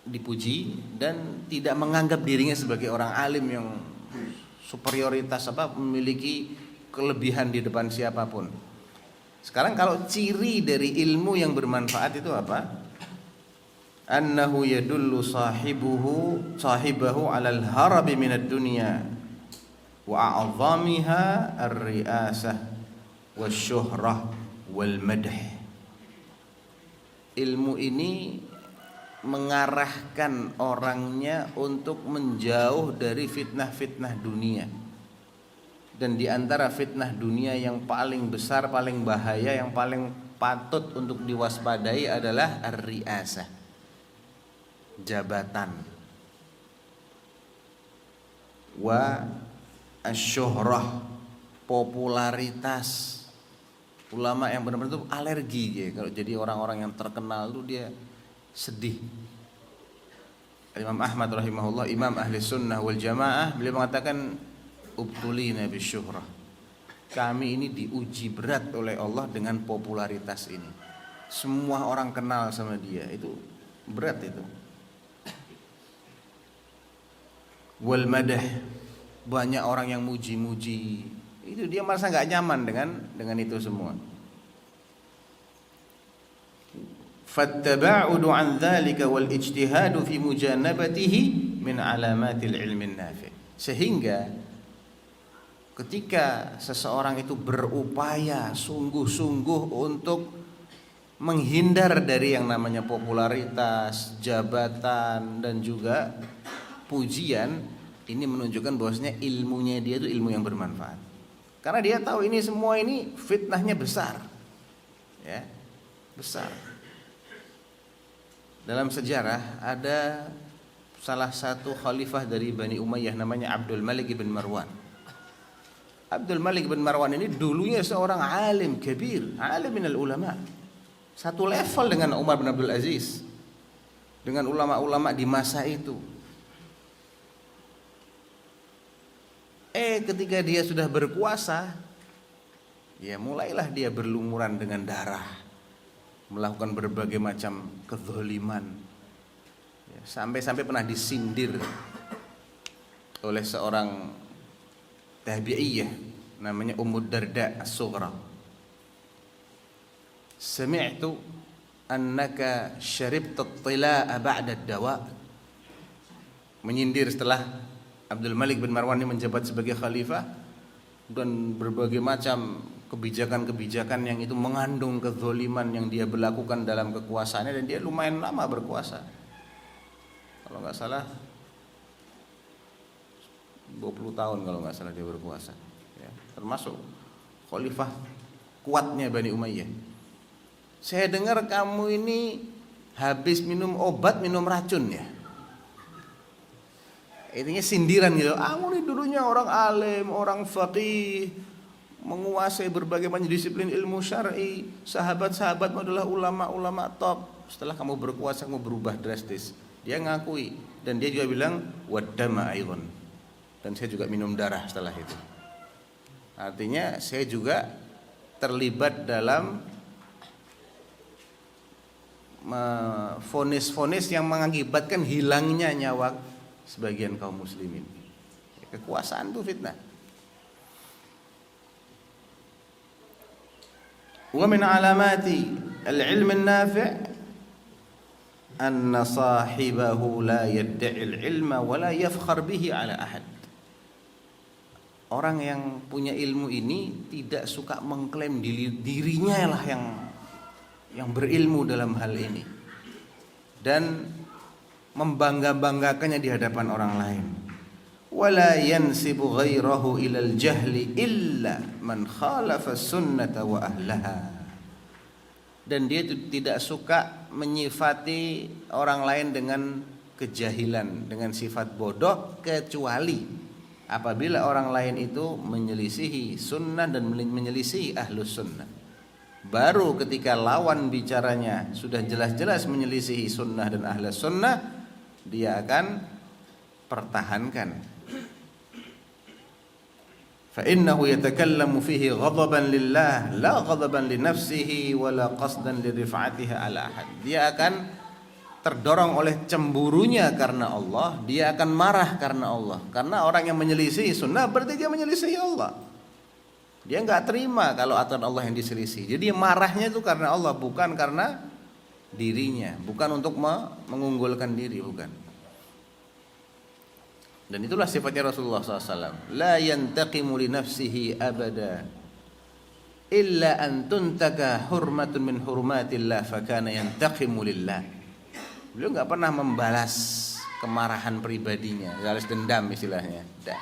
Speaker 1: dipuji dan tidak menganggap dirinya sebagai orang alim yang superioritas, memiliki kelebihan di depan siapapun. Sekarang kalau ciri dari ilmu yang bermanfaat itu apa? Annahu yadullu sahibahu 'alal harabi minad dunya wa a'zamiha ar-ri'asah wasyuhrah wal madh. Ilmu ini mengarahkan orangnya untuk menjauh dari fitnah-fitnah dunia. Dan di antara fitnah dunia yang paling besar, paling bahaya, yang paling patut untuk diwaspadai adalah ar-ri'asah, jabatan, wa asyuhrah, popularitas. Ulama yang benar-benar itu alergi ya, kalau jadi orang-orang yang terkenal itu dia sedih. Imam Ahmad rahimahullah, imam ahli sunnah wal jamaah, beliau mengatakan ubtulina bisyuhrah. Kami ini diuji berat oleh Allah dengan popularitas ini. Semua orang kenal sama dia, itu berat itu. Wal madah, banyak orang yang muji-muji, itu dia merasa nggak nyaman dengan itu semua. Fattaba'udu an dzalika wal ijtihadu fi mujanabatihi min alamatil ilmin nafi'. Sehingga ketika seseorang itu berupaya sungguh-sungguh untuk menghindar dari yang namanya popularitas, jabatan, dan juga pujian, ini menunjukkan bahwasanya ilmunya dia itu ilmu yang bermanfaat. Karena dia tahu ini semua ini fitnahnya besar. Ya, besar. Dalam sejarah ada salah satu khalifah dari Bani Umayyah namanya Abdul Malik bin Marwan. Abdul Malik bin Marwan ini dulunya seorang alim kabir, alim minal ulama. Satu level dengan Umar bin Abdul Aziz, dengan ulama-ulama di masa itu. Ketika dia sudah berkuasa, ya mulailah dia berlumuran dengan darah, melakukan berbagai macam kezaliman, Sampai-sampai pernah disindir oleh seorang tabi'iyah namanya Ummu Darda As-Sughra. Sami'tu annaka syaribta at-tila'a ba'da ad-dawa. Menyindir setelah Abdul Malik bin Marwan ini menjabat sebagai khalifah, dan berbagai macam kebijakan-kebijakan yang itu mengandung kezaliman yang dia berlakukan dalam kekuasaannya, dan dia lumayan lama berkuasa. Kalau nggak salah 20 tahun kalau nggak salah dia berkuasa, ya, termasuk khalifah kuatnya Bani Umayyah. Saya dengar kamu ini habis minum obat, minum racun ya. Intinya sindiran gitu. Kamu ini dulunya orang alim, orang faqih, menguasai berbagai macam disiplin ilmu syar'i. Sahabat-sahabatmu adalah ulama-ulama top. Setelah kamu berkuasa, kamu berubah drastis. Dia ngakui, dan dia juga bilang waddama aidan. Dan saya juga minum darah setelah itu. Artinya saya juga terlibat dalam vonis-vonis yang mengakibatkan hilangnya nyawa sebagian kaum muslimin. Kekuasaan itu fitnah. Wa min alamati al-ilm an-nafi' anna sahibahu la yadda'i al-ilma wa la yafkhar bihi ala ahad. Orang yang punya ilmu ini tidak suka mengklaim dirinya lah yang berilmu dalam hal ini, dan membangga-banggakannya di hadapan orang lain. Wala yansibu ghairahu ilal jahli illa man khalafa sunnata wa ahlaha. Dan dia tidak suka menyifati orang lain dengan kejahilan, dengan sifat bodoh, kecuali apabila orang lain itu menyelisihi sunnah dan menyelisihi ahlus sunnah. Baru ketika lawan bicaranya sudah jelas-jelas menyelisihi sunnah dan ahlus sunnah, dia akan pertahankan. Fa innahu yatakallamu fihi ghadaban lillah la ghadaban li nafsihi wala qasdan li rif'atiha ala ahad. Dia akan terdorong oleh cemburunya karena Allah, dia akan marah karena Allah. Karena orang yang menyelisihi sunnah berarti dia menyelisihi Allah. Dia enggak terima kalau aturan Allah yang diselisih. Jadi marahnya itu karena Allah, bukan karena dirinya, bukan untuk mengunggulkan diri, bukan. Dan itulah sifatnya Rasulullah SAW. La yantaqimu li nafsihi abada illa an tuntaka hurmatun min hurmatillah fakana yantaqimu lillah. Beliau enggak pernah membalas kemarahan pribadinya, balas dendam istilahnya. Tidak.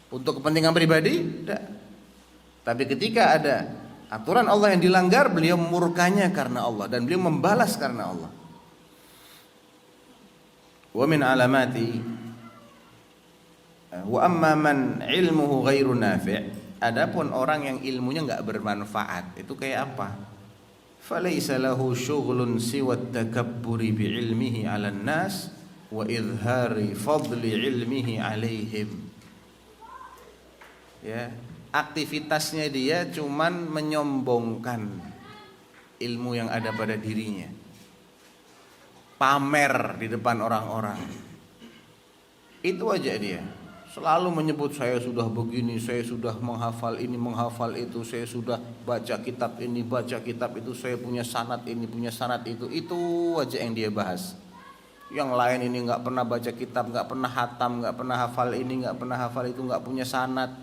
Speaker 1: Untuk kepentingan pribadi, tidak. Tapi ketika ada aturan Allah yang dilanggar, beliau murkanya karena Allah, dan beliau membalas karena Allah. Wa min alamati wa amma man ilmuhu ghairu nafi'. Adapun orang yang ilmunya enggak bermanfaat, itu kayak apa? Falaysa lahu syughlun siwa at-takabburi bi ilmihi 'alan nas wa idhari fadli ilmihi 'alaihim. Ya, aktivitasnya dia cuman menyombongkan ilmu yang ada pada dirinya, pamer di depan orang-orang. Itu aja dia. Selalu menyebut saya sudah begini, saya sudah menghafal ini, menghafal itu, saya sudah baca kitab ini, baca kitab itu, saya punya sanad ini, punya sanad itu. Itu aja yang dia bahas. Yang lain ini nggak pernah baca kitab, nggak pernah hatam, nggak pernah hafal ini, nggak pernah hafal itu, nggak punya sanad.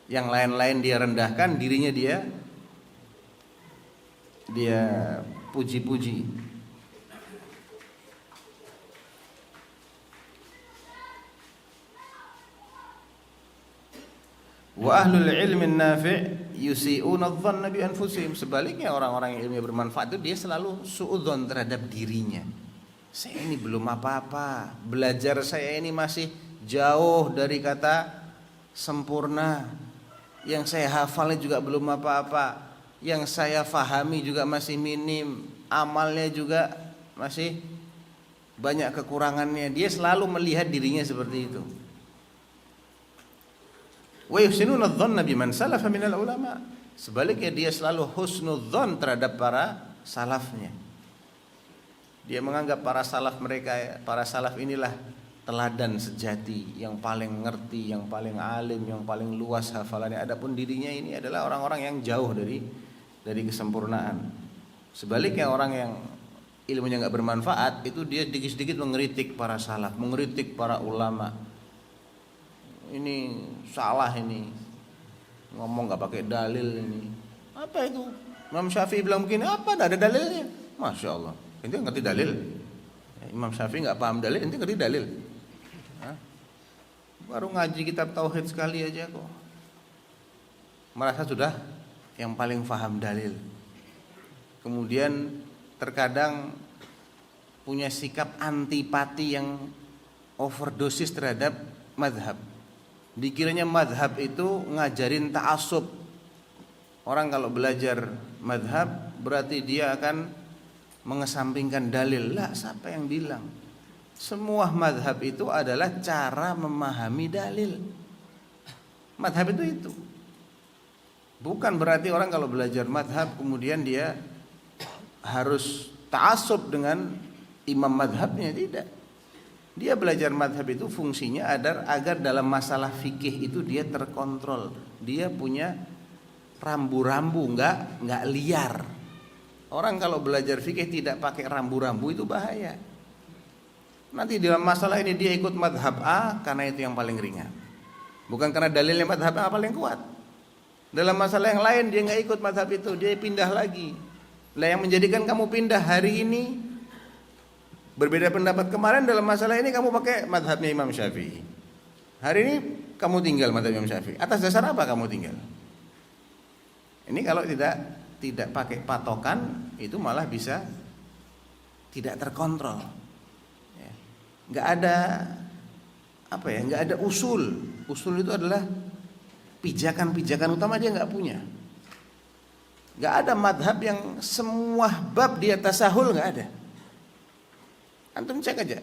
Speaker 1: Yang lain-lain dia rendahkan, dirinya dia puji-puji. Wa ahlul ilmi nafi' yusi'una adh-dhanna bi anfusihim. Sebaliknya orang-orang yang ilmu bermanfaat itu dia selalu suudzon terhadap dirinya. Saya ini belum apa-apa, belajar saya ini masih jauh dari kata sempurna. Yang saya hafalnya juga belum apa-apa, yang saya fahami juga masih minim, amalnya juga masih banyak kekurangannya. Dia selalu melihat dirinya seperti itu. Wa yuhsinuna adh-dhanna biman salafa minal ulama. Sebaliknya dia selalu husnudzon terhadap para salafnya. Dia menganggap para salaf inilah teladan sejati, yang paling ngerti, yang paling alim, yang paling luas hafalannya. Adapun dirinya ini adalah orang-orang yang jauh dari kesempurnaan. Sebaliknya orang yang ilmunya nggak bermanfaat itu dia sedikit-sedikit mengkritik para salaf, mengkritik para ulama. Ini salah, ini ngomong nggak pakai dalil, ini apa itu? Imam Syafi'i bilang begini, apa? Nggak ada dalilnya. Masya Allah, ente ngerti dalil? Imam Syafi'i nggak paham dalil, ente ngerti dalil? Hah? Baru ngaji kitab tauhid sekali aja kok merasa sudah yang paling paham dalil. Kemudian terkadang punya sikap antipati yang overdosis terhadap madhab. Dikiranya madhab itu ngajarin ta'assub. Orang kalau belajar madhab berarti dia akan mengesampingkan dalil. Lah, siapa yang bilang? Semua madhab itu adalah cara memahami dalil. Madhab itu. Bukan berarti orang kalau belajar madhab kemudian dia harus ta'assub dengan imam madhabnya, tidak. Dia belajar madhab itu fungsinya agar dalam masalah fikih itu dia terkontrol. Dia punya rambu-rambu, nggak liar. Orang kalau belajar fikih tidak pakai rambu-rambu itu bahaya. Nanti dalam masalah ini dia ikut madhab A karena itu yang paling ringan, bukan karena dalilnya madhab A paling kuat. Dalam masalah yang lain dia nggak ikut madhab itu, dia pindah lagi. Lah yang menjadikan kamu pindah hari ini berbeda pendapat kemarin dalam masalah ini, kamu pakai madhabnya Imam Syafi'i. Hari ini kamu tinggal madhab Imam Syafi'i. Atas dasar apa kamu tinggal? Ini kalau tidak pakai patokan itu malah bisa tidak terkontrol. Nggak ada nggak ada usul. Usul itu adalah pijakan-pijakan utama, dia nggak punya. Nggak ada madhab yang semua bab dia tasahul, nggak ada. Antum cek aja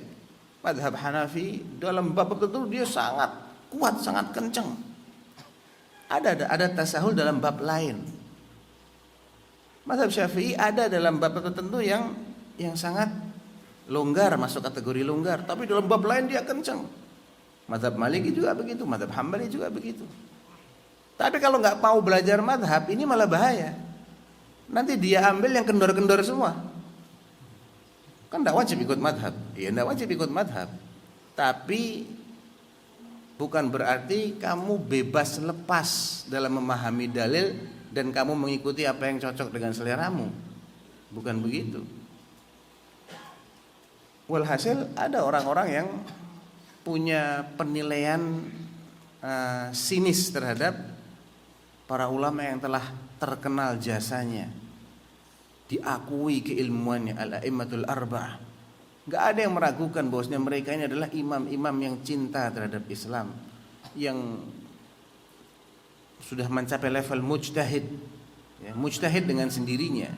Speaker 1: madhab Hanafi dalam bab tertentu dia sangat kuat, sangat kencang. Ada tasahul dalam bab lain. Madhab Syafi'i ada dalam bab tertentu yang sangat longgar, masuk kategori longgar, tapi dalam bab lain dia kencang. Madhab Maliki juga begitu, madhab Hambali juga begitu. Tapi kalau nggak mau belajar madhab ini malah bahaya. Nanti dia ambil yang kendor-kendor semua. Kan nggak wajib ikut madhab. Iya, nggak wajib ikut madhab. Tapi bukan berarti kamu bebas lepas dalam memahami dalil dan kamu mengikuti apa yang cocok dengan seleramu. Bukan begitu. Walhasil ada orang-orang yang punya penilaian sinis terhadap para ulama yang telah terkenal jasanya, diakui keilmuannya, al-a'immatul arba'ah. Gak ada yang meragukan bahwasanya mereka ini adalah imam-imam yang cinta terhadap Islam, yang sudah mencapai level mujtahid, ya, mujtahid dengan sendirinya.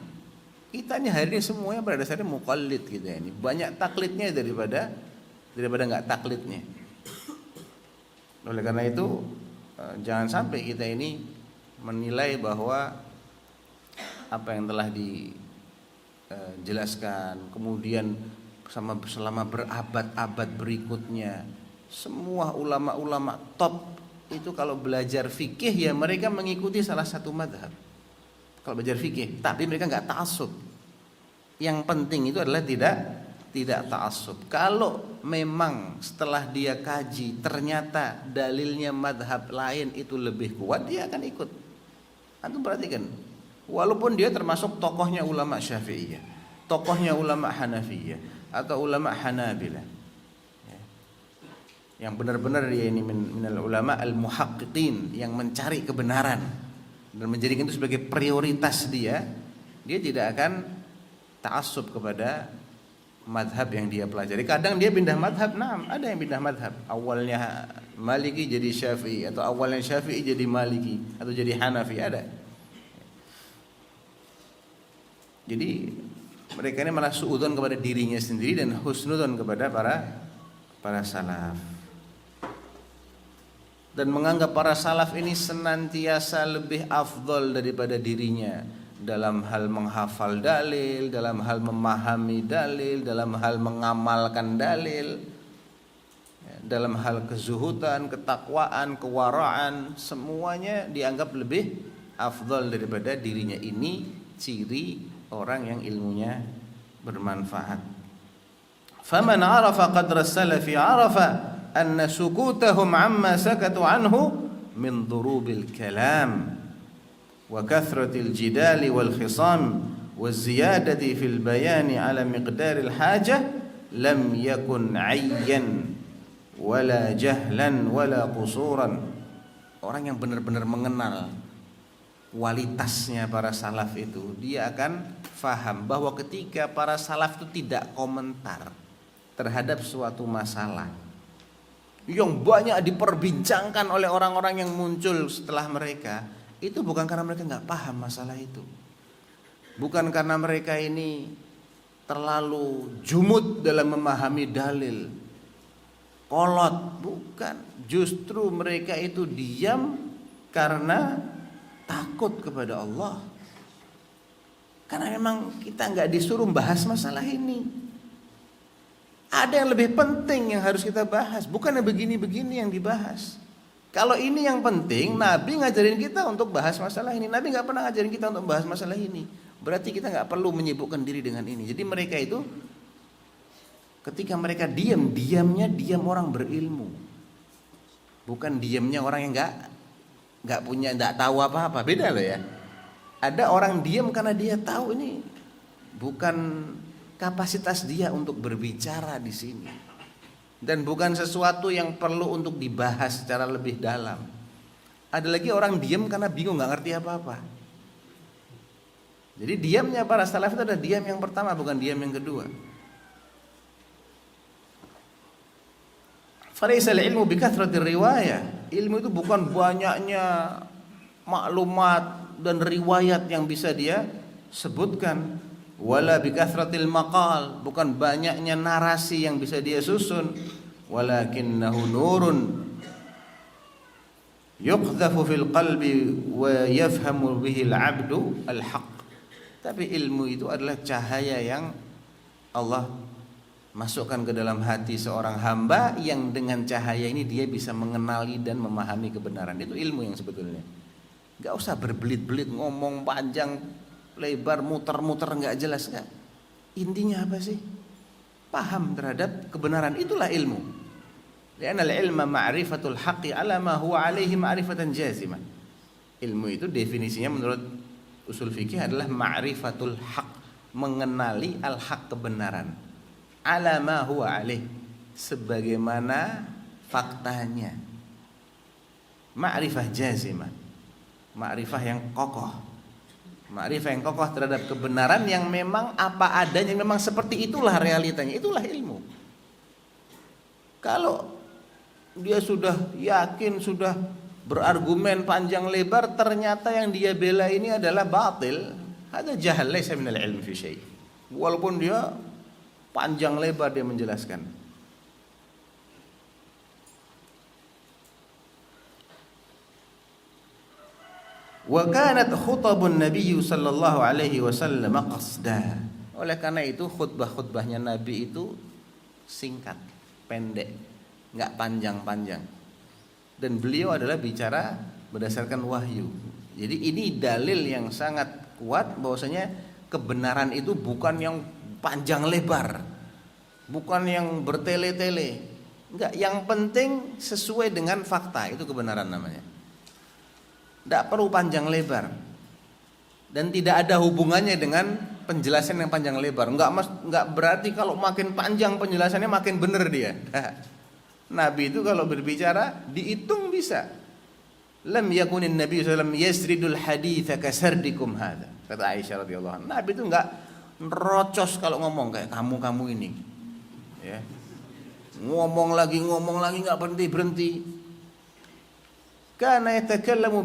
Speaker 1: Kita ini hari ini semuanya pada dasarnya muqallid kita ini. Banyak taklidnya daripada nggak taklidnya. Oleh karena itu jangan sampai kita ini menilai bahwa apa yang telah dijelaskan kemudian selama berabad-abad berikutnya semua ulama-ulama top itu kalau belajar fikih ya mereka mengikuti salah satu madhab. Kalau belajar fikih, tapi mereka nggak ta'assub. Yang penting itu adalah tidak ta'assub. Kalau memang setelah dia kaji ternyata dalilnya madhab lain itu lebih kuat, dia akan ikut. Antum perhatikan, walaupun dia termasuk tokohnya ulama Syafi'iyah, tokohnya ulama Hanafiyah atau ulama Hanabilah, yang benar-benar dia ini minal ulama al-muhaqqiqin, yang mencari kebenaran dan menjadikan itu sebagai prioritas dia tidak akan ta'assub kepada madhab yang dia pelajari. Kadang dia pindah madhab, ada yang pindah madhab. Awalnya Maliki jadi Syafi'i, atau awalnya Syafi'i jadi Maliki, atau jadi Hanafi, ada. Jadi mereka ini malah suudzon kepada dirinya sendiri dan husnudzon kepada para salaf. Dan menganggap para salaf ini senantiasa lebih afdol daripada dirinya, dalam hal menghafal dalil, dalam hal memahami dalil, dalam hal mengamalkan dalil, dalam hal kezuhudan, ketakwaan, kewaraan, semuanya dianggap lebih afdal daripada dirinya. Ini ciri orang yang ilmunya bermanfaat. Faman arafa qadra salafi arafa anna sukutahum amma sakatu anhu min durubil kalam wa kathratil jidali wal khisam wa ziyadati fil bayani ala miqdaril hajah lam yakun ayyan wala jahlan wala qusuran. Orang yang benar-benar mengenal kualitasnya para salaf itu, dia akan faham bahwa ketika para salaf itu tidak komentar terhadap suatu masalah yang banyak diperbincangkan oleh orang-orang yang muncul setelah mereka, itu bukan karena mereka nggak paham masalah itu, bukan karena mereka ini terlalu jumud dalam memahami dalil, kolot, bukan. Justru mereka itu diam karena takut kepada Allah. Karena memang kita nggak disuruh bahas masalah ini. Ada yang lebih penting yang harus kita bahas, bukan yang begini-begini yang dibahas. Kalau ini yang penting, Nabi ngajarin kita untuk bahas masalah ini. Nabi nggak pernah ngajarin kita untuk bahas masalah ini. Berarti kita nggak perlu menyibukkan diri dengan ini. Jadi mereka itu ketika mereka diam, diamnya diam orang berilmu, bukan diamnya orang yang nggak punya, nggak tahu apa-apa. Beda loh ya. Ada orang diam karena dia tahu ini bukan kapasitas dia untuk berbicara di sini, dan bukan sesuatu yang perlu untuk dibahas secara lebih dalam. Ada lagi orang diam karena bingung, nggak ngerti apa-apa. Jadi diamnya para salaf itu ada diam yang pertama, bukan diam yang kedua. Falaisal ilmu bikathratir riwayah. Ilmu itu bukan banyaknya maklumat dan riwayat yang bisa dia sebutkan. Wala bikathratil maqal, bukan banyaknya narasi yang bisa dia susun. Walakinnahu nurun yuqdhafu fil qalbi wa yafhamu bihi al-'abdu al-haq. Tapi ilmu itu adalah cahaya yang Allah masukkan ke dalam hati seorang hamba, yang dengan cahaya ini dia bisa mengenali dan memahami kebenaran. Itu ilmu yang sebetulnya. Gak usah berbelit-belit ngomong panjang lebar, muter-muter nggak jelas, nggak. Intinya apa sih? Paham terhadap kebenaran, itulah ilmu. Li'anna al-ilma ma'rifatul haqqi ala ma huwa alaihi ma'rifatan jazimah. Ilmu itu definisinya menurut usul fikih adalah ma'rifatul haqq, mengenali al-haq, kebenaran, ala ma huwa alaih, sebagaimana faktanya. Ma'rifah jazimah, ma'rifah yang kokoh. Ma'rifah yang kokoh terhadap kebenaran yang memang apa adanya, memang seperti itulah realitanya. Itulah ilmu. Kalau dia sudah yakin, sudah berargumen panjang lebar, ternyata yang dia bela ini adalah batil, ada jahal, laisa minal ilmi fi syai'. Walaupun dia panjang lebar dia menjelaskan. Wa kanat khutabun Nabi sallallahu alaihi wasallam qasda. Oleh karena itu khutbah-khutbahnya Nabi itu singkat, pendek, enggak panjang-panjang. Dan beliau adalah bicara berdasarkan wahyu. Jadi ini dalil yang sangat kuat bahwasanya kebenaran itu bukan yang panjang lebar, bukan yang bertele-tele. Enggak, yang penting sesuai dengan fakta, itu kebenaran namanya. Tidak perlu panjang lebar, dan tidak ada hubungannya dengan penjelasan yang panjang lebar. Enggak berarti kalau makin panjang penjelasannya makin benar dia. Nabi itu kalau berbicara dihitung bisa. Lam yakunin Nabi sallallahu alaihi wasallam yasridul haditha kasardikum hadza. Kata Aisyah radhiyallahu anha. Nabi itu enggak nerocos kalau ngomong kayak kamu ini. Ya. Ngomong lagi enggak berhenti. Kana yatakallamu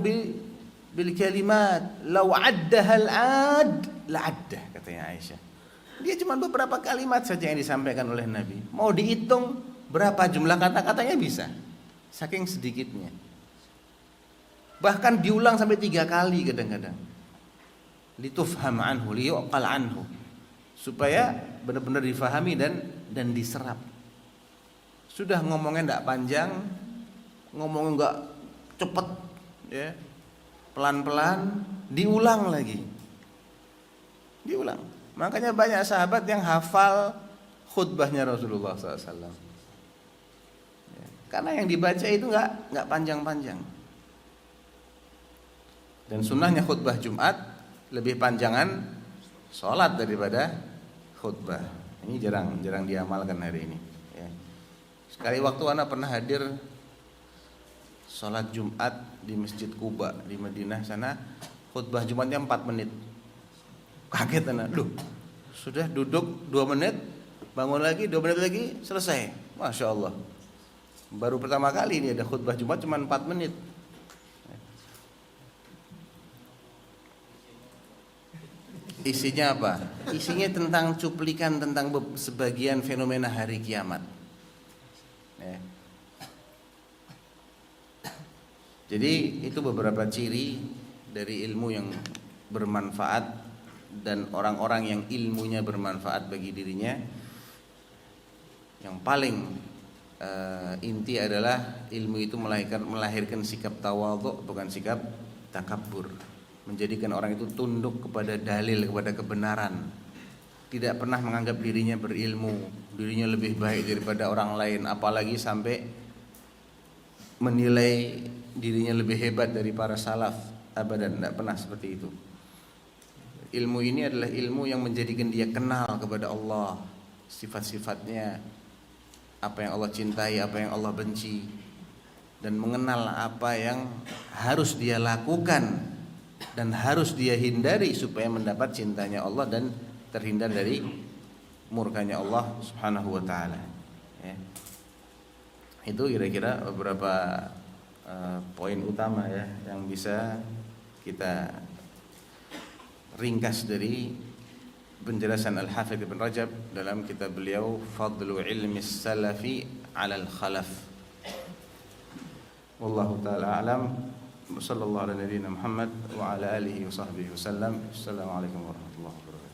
Speaker 1: bil kalimat law addaha al-ad la addah, katanya Aisyah. Dia cuma beberapa kalimat saja yang disampaikan oleh Nabi. Mau dihitung berapa jumlah kata-katanya bisa, saking sedikitnya. Bahkan diulang sampai 3 kali kadang-kadang. litufham anhu, liyuqal anhu, supaya benar-benar difahami dan diserap. Sudah ngomongnya enggak panjang, ngomongnya enggak cepet, ya, pelan-pelan, diulang lagi, diulang. Makanya banyak sahabat yang hafal khutbahnya Rasulullah SAW, ya, karena yang dibaca itu enggak panjang-panjang. Dan sunnahnya khutbah Jumat lebih panjangan sholat daripada khutbah. Ini jarang diamalkan hari ini, ya. Sekali waktu ana pernah hadir sholat Jumat di Masjid Quba di Madinah sana, khutbah Jumatnya 4 menit. Kaget ana, sudah duduk 2 menit, bangun lagi 2 menit lagi, selesai. Masya Allah. Baru pertama kali ini ada khutbah Jumat cuma 4 menit. Isinya apa? Isinya tentang cuplikan tentang sebagian fenomena hari kiamat, ya. Jadi itu beberapa ciri dari ilmu yang bermanfaat dan orang-orang yang ilmunya bermanfaat bagi dirinya. Yang paling inti adalah ilmu itu melahirkan sikap tawadhu, bukan sikap takabur. Menjadikan orang itu tunduk kepada dalil, kepada kebenaran. Tidak pernah menganggap dirinya berilmu, dirinya lebih baik daripada orang lain, apalagi sampai menilai dirinya lebih hebat dari para salaf. Abadan, tidak pernah seperti itu. Ilmu ini adalah ilmu yang menjadikan dia kenal kepada Allah, sifat-sifatnya, apa yang Allah cintai, apa yang Allah benci, dan mengenal apa yang harus dia lakukan dan harus dia hindari supaya mendapat cintanya Allah dan terhindar dari murkanya Allah Subhanahu wa taala, ya. Itu kira-kira beberapa poin utama, ya, yang bisa kita ringkas dari penjelasan Al-Hafidz Ibn Rajab dalam kitab beliau Fadlu Ilmi Salafi 'alal Khalaf. Wallahu taala alam. Sallallahu ala nabiyyina Muhammad wa ala alihi wa sahbihi wasallam. Assalamualaikum warahmatullahi wabarakatuh.